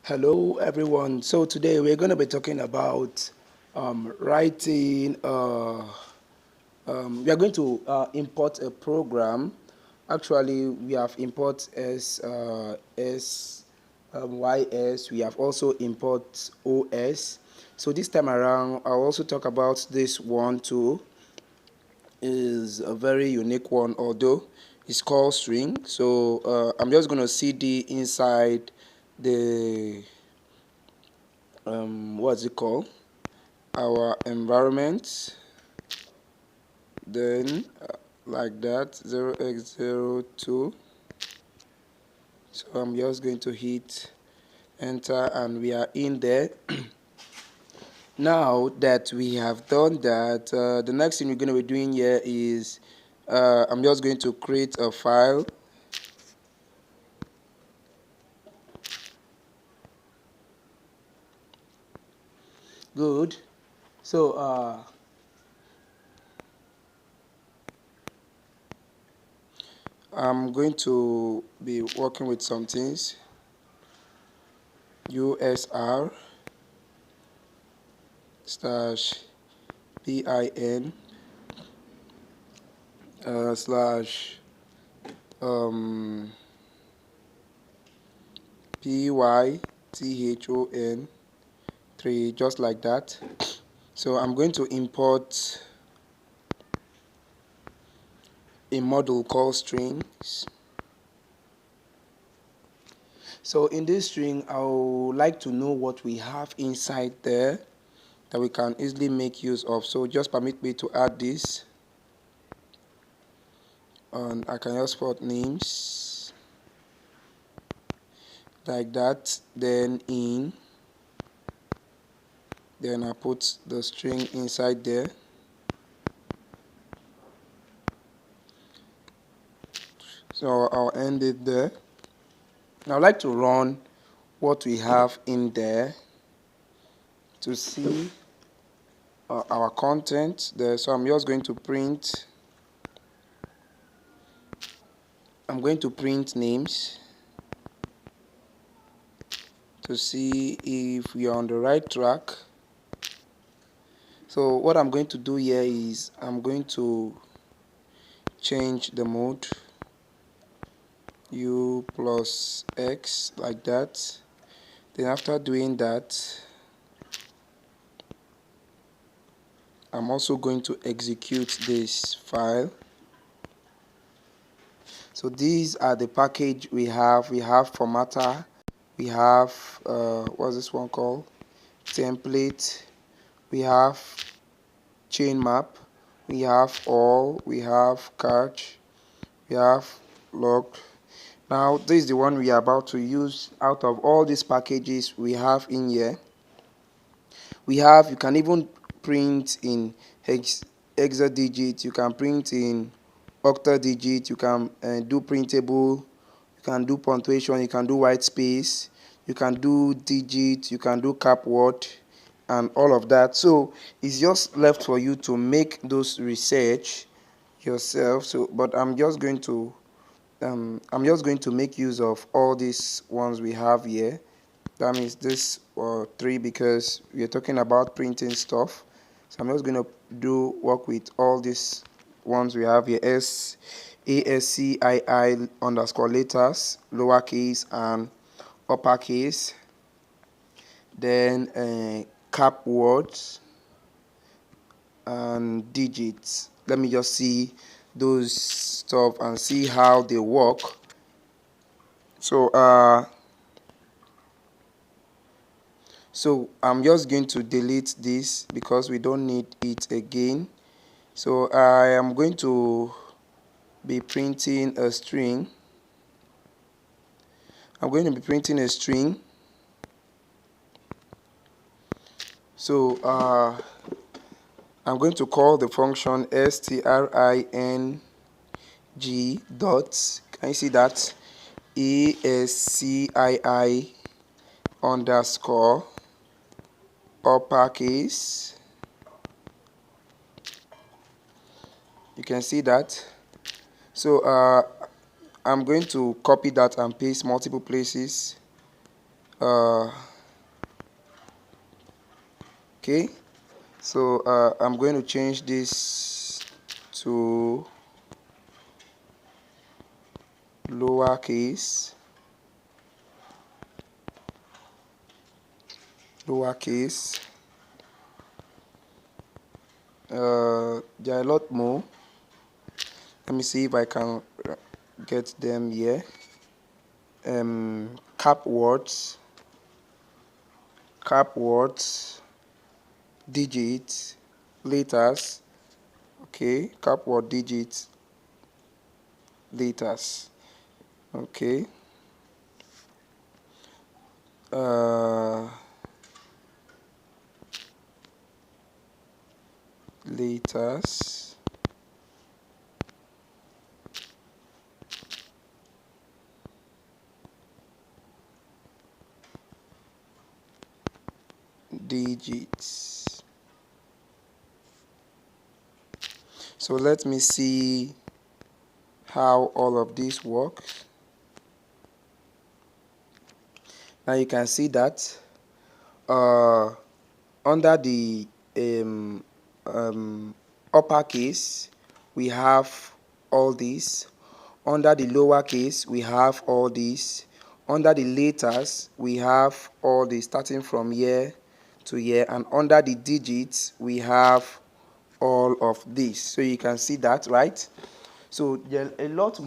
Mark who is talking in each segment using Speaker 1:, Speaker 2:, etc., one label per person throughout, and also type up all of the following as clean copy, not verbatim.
Speaker 1: Hello everyone. So today we're going to be talking about writing. We are going to import a program. Actually, we have import ys. We have also import os. So this time around, I'll also talk about this one too. Is a very unique one, although it's called string. So I'm just going to cd inside the what's it called, our environment, then like that 0x02. So I'm just going to hit enter and we are in there. Now that we have done that, the next thing we're going to be doing here is I'm just going to create a file. Good. So I'm going to be working with some things. usr slash bin slash python 3, just like that. So I'm going to import a module called strings. So in this string, I would like to know what we have inside there that we can easily make use of. So just permit me to add this, and I can just put names like that, then I put the string inside there. So I'll end it there. Now I'd like to run what we have in there to see our content there. So I'm just going to print names to see if we are on the right track. So what I'm going to do here is I'm going to change the mode u plus x like that. Then after doing that, I'm also going to execute this file. So these are the package we have. We have formatter, we have what's this one called, template, we have chain map, we have all, we have catch, we have log. Now this is the one we are about to use. Out of all these packages we have in here, you can even print in hexadigit, you can print in octadigit, you can do printable, you can do punctuation, you can do white space, you can do digit, you can do cap word, and all of that. So it's just left for you to make those research yourself. So but I'm just going to make use of all these ones we have here. That means this 3, because we are talking about printing stuff. So I'm just going to work with all these ones we have here: ASCII underscore letters, lowercase and uppercase, then cap words and digits. Let me just see those stuff and see how they work. So I'm just going to delete this because we don't need it again. So I am going to be printing a string. I'm going to be printing a string. So I'm going to call the function string dot, can you see that, ASCII underscore uppercase. You can see that. So I'm going to copy that and paste multiple places. Okay, so I'm going to change this to lowercase. There are a lot more. Let me see if I can get them here. Cap words, digits, letters. Okay, cap word, digits, letters. Okay. Letters, digits. So let me see how all of this works. Now you can see that under the uppercase we have all these. Under the lowercase we have all these. Under the letters we have all these, starting from here to here, and under the digits we have all of this. So you can see that, right? So there are a lot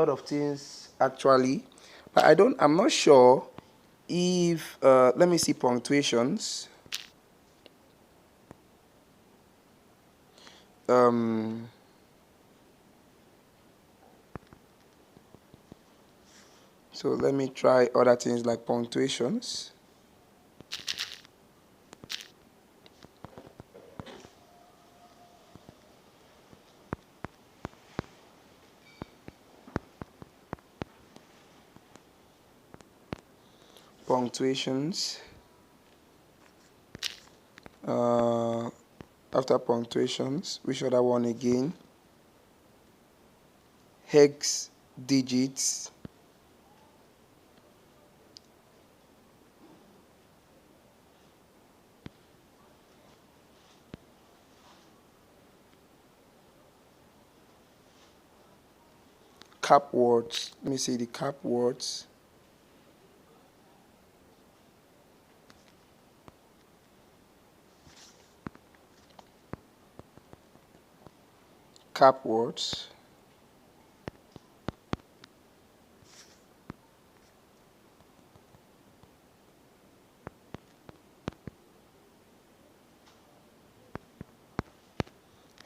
Speaker 1: of things actually, but I'm not sure if let me see punctuations. So let me try other things like punctuations. Punctuations. After punctuations, which other one again? Hex digits. Cap words. Let me see the cap words. Cap words.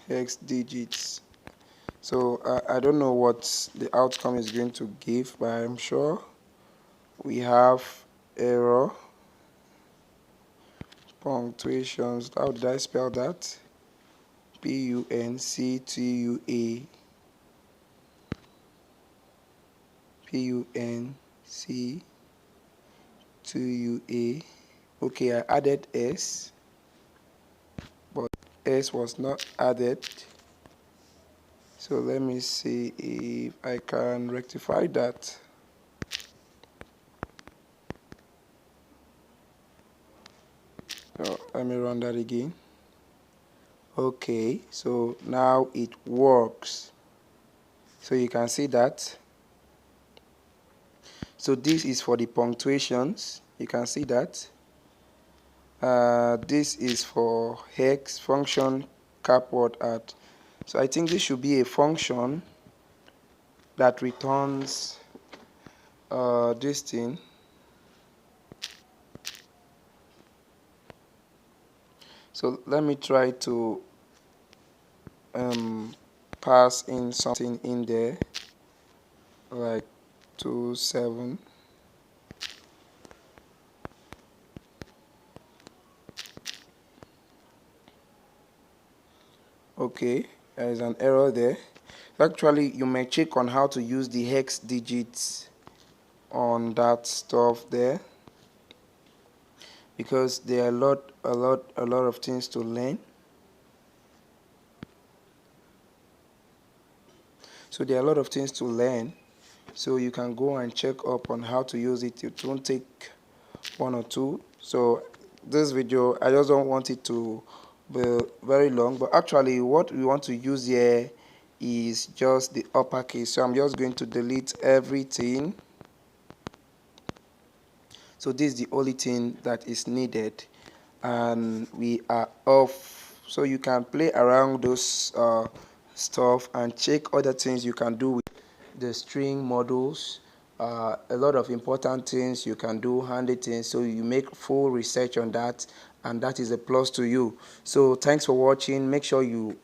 Speaker 1: Hex digits. So I don't know what the outcome is going to give, but I'm sure we have error. Punctuations. How did I spell that? Punctua. Punctua. Okay, I added S, but S was not added. So let me see if I can rectify that. Oh, let me run that again. Okay, so now it works. So you can see that. So this is for the punctuations. You can see that. This is for hex function cap word at. So I think this should be a function that returns this thing. So let me try to pass in something in there like 27. Okay, there is an error there. Actually, you may check on how to use the hex digits on that stuff there, because there are a lot of things to learn. So there are a lot of things to learn. So you can go and check up on how to use it. It won't take one or two. So this video, I just don't want it to be very long, but actually what we want to use here is just the uppercase. So I'm just going to delete everything. So this is the only thing that is needed, and we are off. So you can play around those stuff and check other things you can do with the string models. A lot of important things you can do, handy things, so you make full research on that, and that is a plus to you. So thanks for watching. Make sure you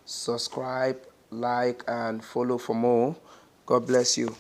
Speaker 1: subscribe, like, and follow for more. God bless you.